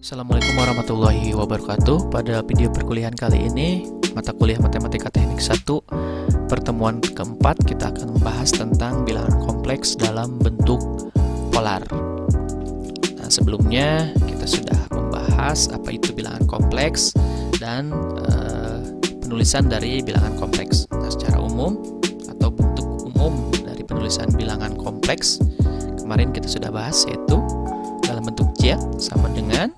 Assalamualaikum warahmatullahi wabarakatuh. Pada video perkuliahan kali ini, mata kuliah Matematika Teknik 1, pertemuan keempat, kita akan membahas tentang bilangan kompleks dalam bentuk polar. Nah, sebelumnya kita sudah membahas apa itu bilangan kompleks dan penulisan dari bilangan kompleks. Nah, secara umum atau bentuk umum dari penulisan bilangan kompleks, kemarin kita sudah bahas, yaitu dalam bentuk Z sama dengan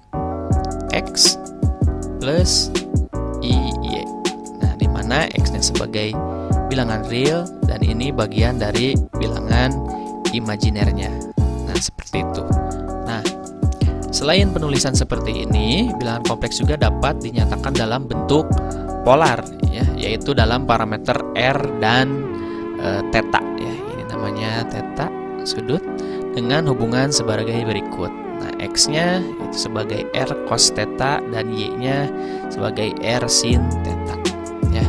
X plus IY. Nah, di mana X-nya sebagai bilangan real dan ini bagian dari bilangan imajinernya. Nah, seperti itu. Nah, selain penulisan seperti ini, bilangan kompleks juga dapat dinyatakan dalam bentuk polar, ya, yaitu dalam parameter R dan theta. Ya, ini namanya theta, sudut, dengan hubungan sebagai berikut. Nah, X-nya itu sebagai R cos theta dan Y-nya sebagai R sin theta. Ya,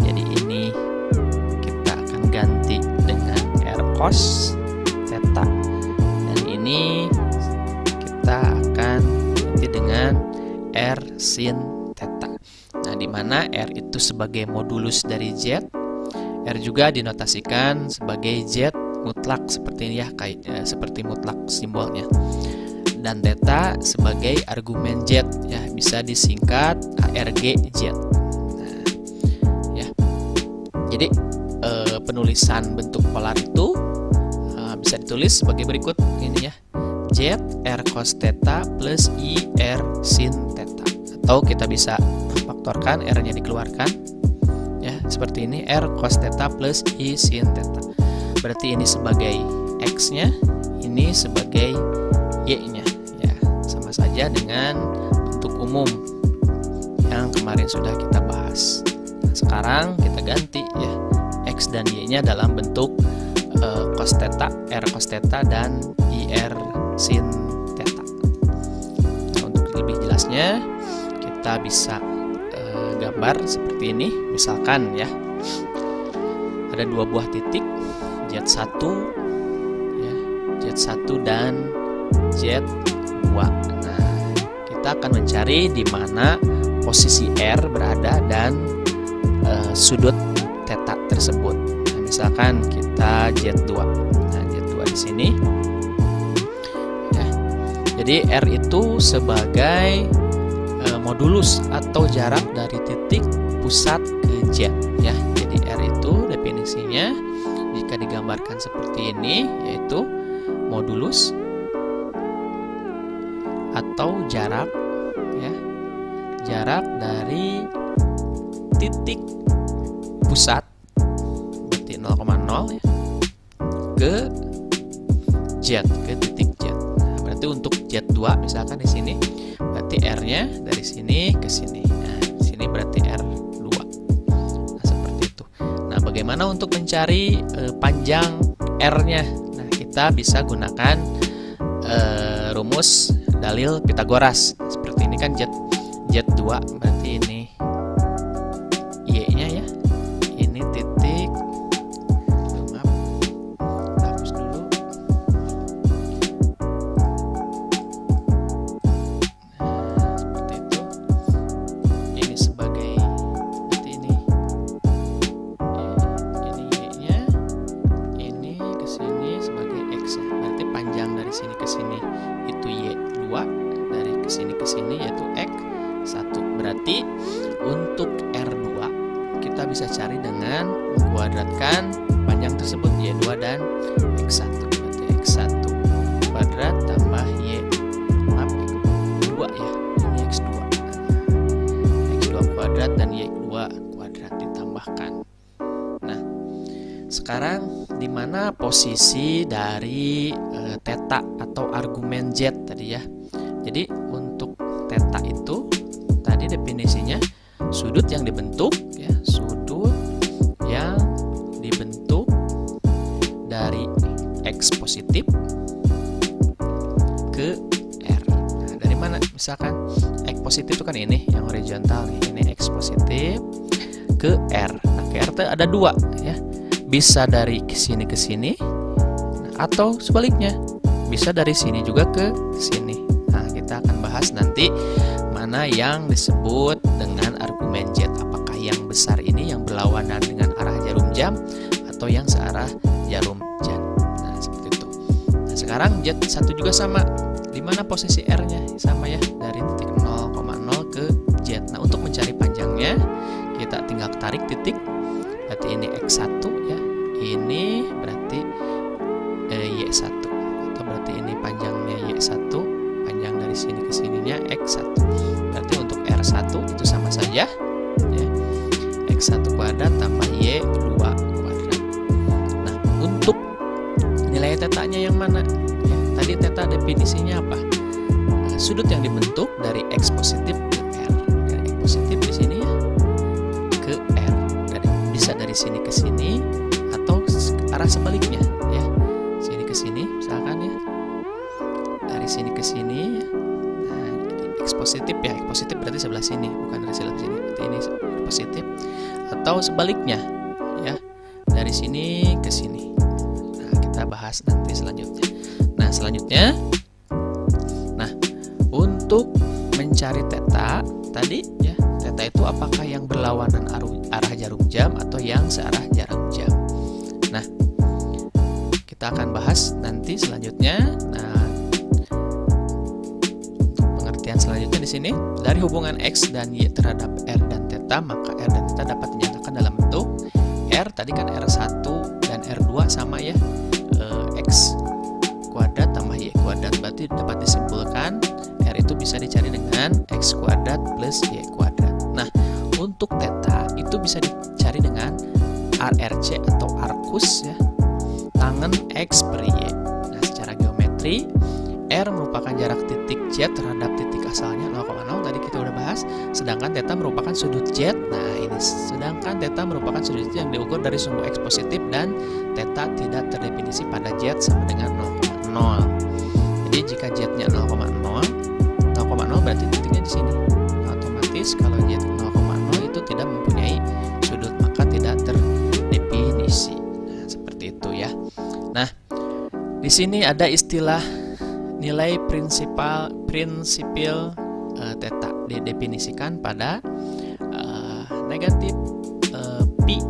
jadi ini kita akan ganti dengan R cos theta dan ini kita akan ganti dengan R sin theta. Nah, di mana R itu sebagai modulus dari Z, R juga dinotasikan sebagai Z mutlak seperti ini ya, seperti mutlak simbolnya. Dan theta sebagai argumen Z, ya, bisa disingkat ARGZ. Nah, ya. Jadi penulisan bentuk polar itu bisa ditulis sebagai berikut ini ya. Z R cos theta plus I R sin theta. Atau kita bisa faktorkan, R-nya dikeluarkan. Ya, seperti ini, R cos theta plus I sin theta. Berarti ini sebagai X-nya, ini sebagai Y-nya. Saja dengan bentuk umum yang kemarin sudah kita bahas. Nah, sekarang kita ganti ya, X dan Y-nya dalam bentuk cos theta, R cos theta dan IR sin theta. Nah, untuk lebih jelasnya kita bisa gambar seperti ini. Misalkan ya, ada dua buah titik Z1 ya, Z1 dan Z2. Kita akan mencari di mana posisi R berada dan sudut theta tersebut. Nah, misalkan kita Z2. Nah, Z2 di sini. Ya. Jadi R itu sebagai modulus atau jarak dari titik pusat ke Z. Ya. Jadi R itu definisinya jika digambarkan seperti ini, yaitu modulus atau jarak, ya, jarak dari titik pusat berarti 0,0 ya, ke Z, ke titik Z. Nah, berarti untuk Z2 misalkan di sini berarti R-nya dari sini ke sini. Nah, di sini berarti R2. Nah, seperti itu. Nah, bagaimana untuk mencari panjang R-nya? Nah, kita bisa gunakan rumus dalil Pitagoras. Seperti ini kan Z2 berarti ini Y-nya ya. Ini titik, maaf, hapus dulu. Nah, seperti itu. Ini sebagai berarti ini Y-nya, ini ke sini sebagai X ya. Berarti panjang dari sini ke sini itu Y2, dari kesini ke sini yaitu X1. Berarti untuk R2 kita bisa cari dengan mengkuadratkan panjang tersebut Y2 dan X1. Berarti X1 kuadrat tambah Y2 ya, ini X2. X2 kuadrat dan Y2 kuadrat ditambahkan. Nah, sekarang di mana posisi dari theta atau argumen Z tadi ya. Jadi untuk theta itu tadi definisinya sudut yang dibentuk ya, sudut yang dibentuk dari X positif ke R. Nah, dari mana? Misalkan X positif itu kan ini yang horizontal nih, ini X positif ke R. Nah, ke R itu ada dua ya. Bisa dari sini ke sini atau sebaliknya, bisa dari sini juga ke sini. Nah, kita akan bahas nanti mana yang disebut dengan argumen Z. Apakah yang besar ini yang berlawanan dengan arah jarum jam atau yang searah jarum jam. Nah, seperti itu. Nah, sekarang Z1 juga sama. Di mana posisi R-nya? Sama ya, dari titik 0,0 ke Z. Nah, untuk mencari panjangnya, kita tinggal tarik titik. Berarti ini X1 ya. Ini berarti Y1. Atau berarti ini panjangnya Y1, panjang dari sini ke sininya X1. Berarti untuk R1 itu sama saja ya. X1 kuadrat tambah Y2 kuadrat. Nah, untuk nilai tetanya yang mana? Ya, tadi teta definisinya apa? Nah, sudut yang dibentuk dari X positif ke R. Dari X positif di sini ya ke R. Bisa dari sini ke sini atau arah sebaliknya ya. Sini ke sini misalkan ya. Dari sini ke sini ya. Nah, jadi X positif ya. X positif berarti sebelah sini, bukan dari sebelah sini. Berarti ini positif atau sebaliknya ya. Dari sini ke sini. Nah, kita bahas nanti selanjutnya. Nah, selanjutnya untuk mencari theta tadi ya, theta itu apakah yang berlawanan arah jarum jam atau yang searah jarum jam. Nah, kita akan bahas nanti selanjutnya. Nah, pengertian selanjutnya di sini dari hubungan X dan Y terhadap R dan theta, maka R dan theta dapat dinyatakan dalam bentuk R tadi kan R1 dan R2 sama ya, X kuadrat tambah Y kuadrat. Berarti dapat disimpulkan R itu bisa dicari dengan X kuadrat plus Y kuadrat. Nah, untuk theta itu bisa dicari dengan RRC atau arcus ya, tangen X per Y. Nah, secara geometri R merupakan jarak titik Z terhadap titik asalnya 0,0 tadi kita udah bahas, sedangkan theta merupakan sudut Z. Nah, ini sedangkan theta merupakan sudut Z yang diukur dari sumbu X positif dan theta tidak terdefinisi pada Z sama dengan 0,0. Jadi jika Z-nya 0,0 berarti titiknya di sini. Otomatis kalau Z 0,0 itu tidak mempunyai sudut, maka tidak terdefinisi. Nah, seperti itu ya. Nah, di sini ada istilah nilai prinsipil theta didefinisikan pada negatif pi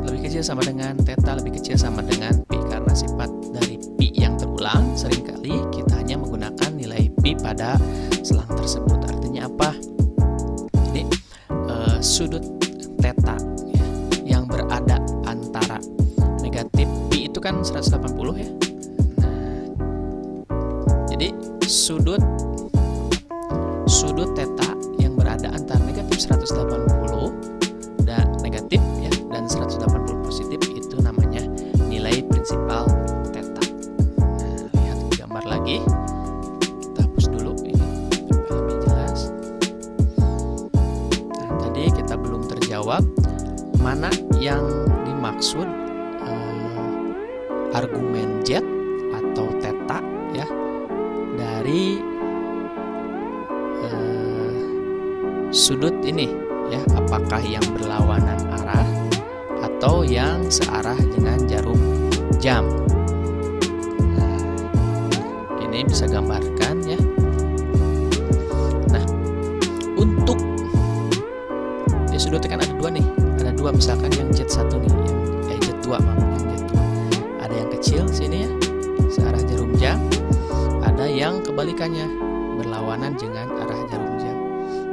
lebih kecil sama dengan theta lebih kecil sama dengan pi, karena sifat dari pi yang terulang seringkali kita hanya menggunakan nilai pi pada selang tersebut. Artinya apa? Jadi sudut theta ya, yang berada antara negatif pi itu kan 180 ya. Jadi sudut theta yang berada antara negatif 180 dan negatif ya dan 180 positif itu namanya nilai prinsipal theta. Nah, lihat gambar lagi. Kita hapus dulu ini supaya lebih jelas. Nah, tadi kita belum terjawab mana yang dimaksud argumen Z atau theta ya dari sudut ini ya, apakah yang berlawanan arah atau yang searah dengan jarum jam. Nah, ini bisa gambarkan ya. Nah, untuk ya sudutnya kan ada dua nih, ada dua misalkan yang Z1 nih, yang Z2 yang Z2. Ada yang kecil sini ya, searah jarum jam. Ada yang kebalikannya, berlawanan dengan arah jarum jam.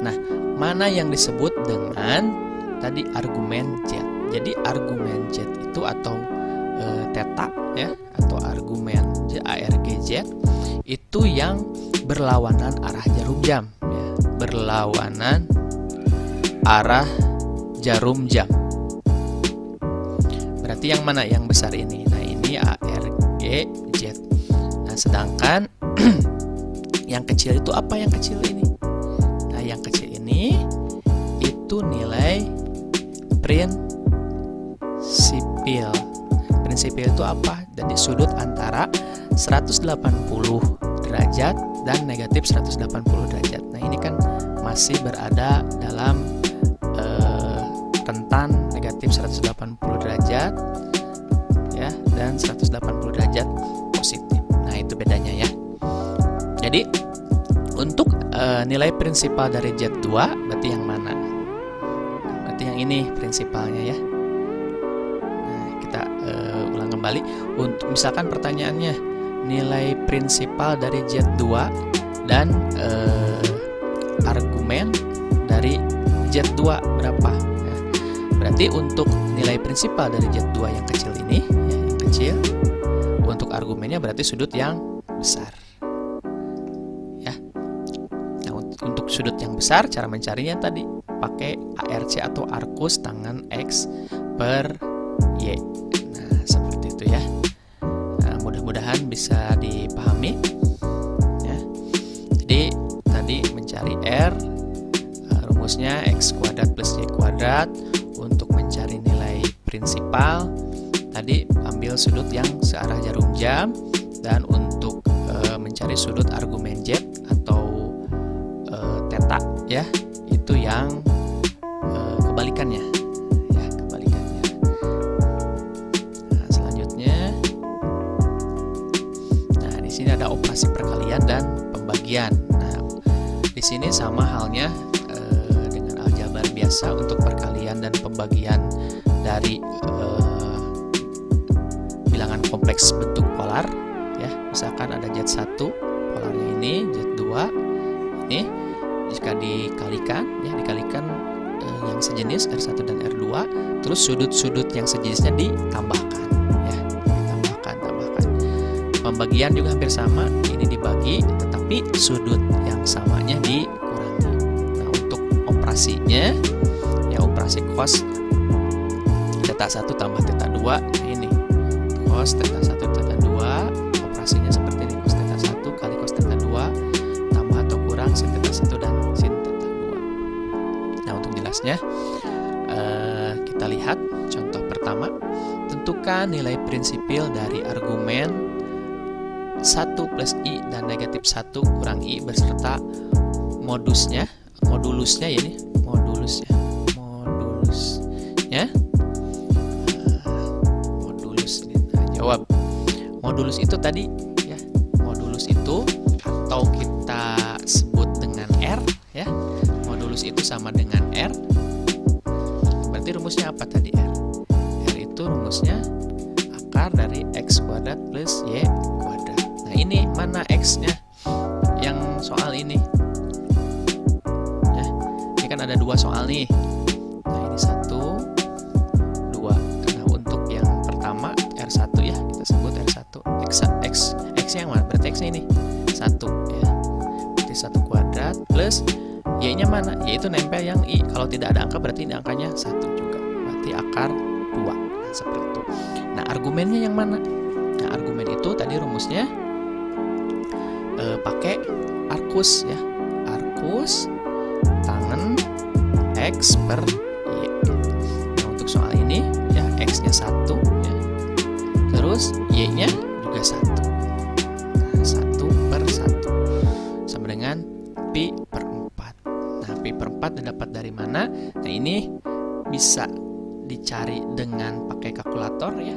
Nah, mana yang disebut dengan tadi argumen Z. Jadi argumen Z itu atau theta ya, atau argumen ARGZ itu yang berlawanan arah jarum jam ya, berlawanan arah jarum jam. Berarti yang mana yang besar ini? Nah, ini ARGZ. Nah, sedangkan yang kecil itu apa yang kecil ini? Nah, yang kecil ini itu nilai prinsipil. Prinsipil itu apa? Jadi sudut antara 180 derajat dan negatif 180 derajat. Nah, ini kan masih berada dalam rentan negatif 180 derajat ya dan 180 derajat positif. Nah, itu bedanya ya. Jadi untuk nilai prinsipal dari Z2 berarti yang mana? Berarti yang ini prinsipalnya ya. Nah, kita ulang kembali. Untuk misalkan pertanyaannya nilai prinsipal dari Z2 dan argumen dari Z2 berapa? Nah, berarti untuk nilai prinsipal dari Z2 yang kecil ini, ya, yang kecil, untuk argumennya berarti sudut yang besar. Ya. Nah, untuk sudut yang besar, cara mencarinya tadi pakai ARC atau arcus tangan X per Y. Nah, seperti itu ya. Nah, mudah-mudahan bisa dipahami. Ya. Jadi tadi mencari R, rumusnya X kuadrat plus Y kuadrat. Untuk mencari nilai prinsipal, tadi ambil sudut yang searah jarum jam, dan untuk mencari sudut argumen Z atau theta ya, itu yang kebalikannya ya, kebalikannya. Nah, selanjutnya, nah di sini ada operasi perkalian dan pembagian. Nah, di sini sama halnya dengan aljabar biasa untuk perkalian dan pembagian dari bilangan kompleks bentuk polar ya. Misalkan ada Z1 polarnya ini, Z2 ini, jika dikalikan ya, dikalikan yang sejenis R1 dan R2, terus sudut-sudut yang sejenisnya ditambahkan ya, tambahkan. Pembagian juga hampir sama, ini dibagi tetapi sudut yang samanya dikurangi. Nah, untuk operasinya ya, operasi cos theta 1 tambah theta 2, ini cos theta 1 theta 2, operasinya seperti ini, cos theta 1 kali cos theta 2 tambah atau kurang sin theta 1 dan sin theta 2. Nah, untuk jelasnya kita lihat contoh pertama. Tentukan nilai prinsipil dari argumen 1 plus I dan negatif 1 kurang I beserta modulusnya ya, ini modulusnya modulus ini. Nah, jawab. Modulus itu tadi ya, modulus itu atau kita sebut dengan R ya. Modulus itu sama dengan R. Berarti rumusnya apa tadi R? R itu rumusnya akar dari X kuadrat plus Y kuadrat. Nah, ini mana X-nya? Yang soal ini. Ya, ini kan ada dua soal nih. Nah, ini 1, 2. Nah, untuk yang pertama R1 ya, kita sebut R1. X yang mana? Berarti X-nya ini 1 ya. Berarti 1 kuadrat plus Y-nya mana? Y itu nempel yang I. Kalau tidak ada angka berarti ini angkanya 1 juga. Berarti akar 2. Nah, seperti itu. Nah, argumennya yang mana? Nah, argumen itu tadi rumusnya pakai arcus ya. Arcus tangan X per Y. Nah, untuk soal ini ya, X-nya 1 ya. Terus Y-nya juga 1. Nah, 1 per 1 sama dengan pi per 4. Nah, pi per 4 didapat dari mana? Nah, ini bisa dicari dengan pakai kalkulator ya.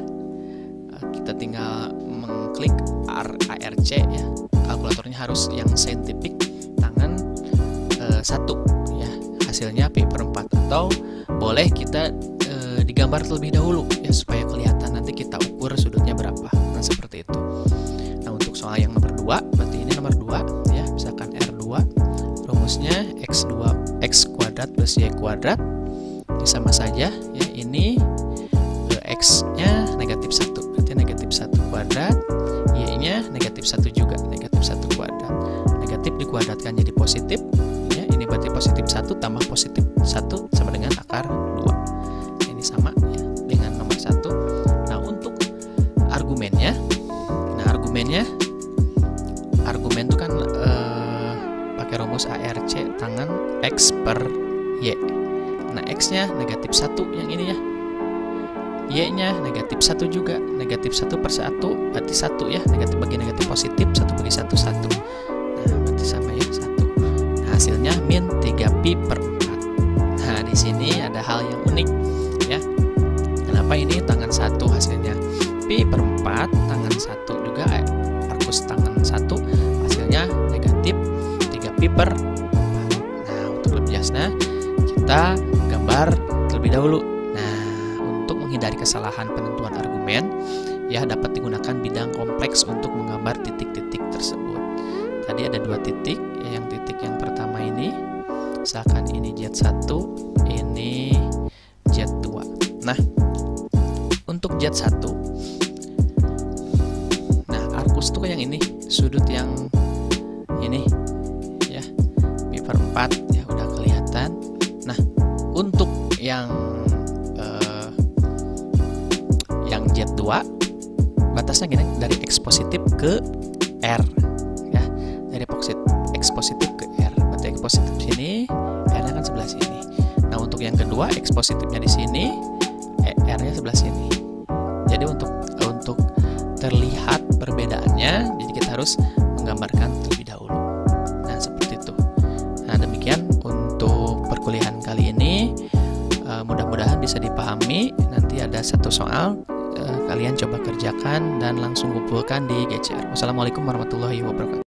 Kita tinggal mengklik ARC ya. Kalkulatornya harus yang saintifik tangan 1 ya. Hasilnya pi per 4, atau boleh kita digambar terlebih dahulu ya, supaya kelihatan nanti kita ukur sudutnya berapa. Nah, seperti itu. Nah, untuk soal yang nomor 2, berarti ini nomor 2 ya. Misalkan R2 rumusnya X kuadrat plus Y kuadrat. Ini sama saja ya, ini X-nya negatif 1, berarti negatif 1 kuadrat, Y-nya negatif 1 juga, negatif 1 kuadrat. Negatif dikuadratkan jadi positif ya, ini berarti positif 1 tambah positif 1 sama dengan akar 2. Ini sama ya dengan nomor 1. Nah, untuk argumennya, argumen itu kan pakai rumus ARC tangan X per Y. Nah, X-nya negatif 1 yang ini ya, Y-nya negatif 1 juga, negatif 1 per 1 berarti 1 ya, negatif bagi negatif positif, 1 bagi 1 1. Nah, berarti sama ya 1. Nah, hasilnya min 3pi per 4. Nah, di sini ada hal yang unik ya. Kenapa ini tangan 1 hasilnya pi per 4, tangan 1 juga arcus tangan 1 hasilnya negatif pi per 4. Nah, untuk lebih jelasnya kita gambar terlebih dahulu. Nah, untuk menghindari kesalahan penentuan argumen, ya dapat digunakan bidang kompleks untuk menggambar titik-titik tersebut. Tadi ada 2 titik, yang titik yang pertama ini, misalkan ini Z1, ini Z2. Nah, untuk Z1, nah arkus tuh yang ini, sudut yang ini, ya, pi per 4, ya udah kelihatan. Nah, untuk yang Z2, batasnya gini, dari X positif ke R, ya, dari X positif ke R, berarti X positif sini, R-nya kan sebelah sini. Nah, untuk yang kedua, X positifnya di sini, R-nya sebelah sini. Jadi untuk terlihat perbedaannya, jadi kita harus menggambarkan terlebih dahulu. Nah, seperti itu. Nah, demikian untuk perkuliahan kali ini. Mudah-mudahan bisa dipahami. Nanti ada satu soal, kalian coba kerjakan dan langsung kumpulkan di GCR. Wassalamualaikum warahmatullahi wabarakatuh.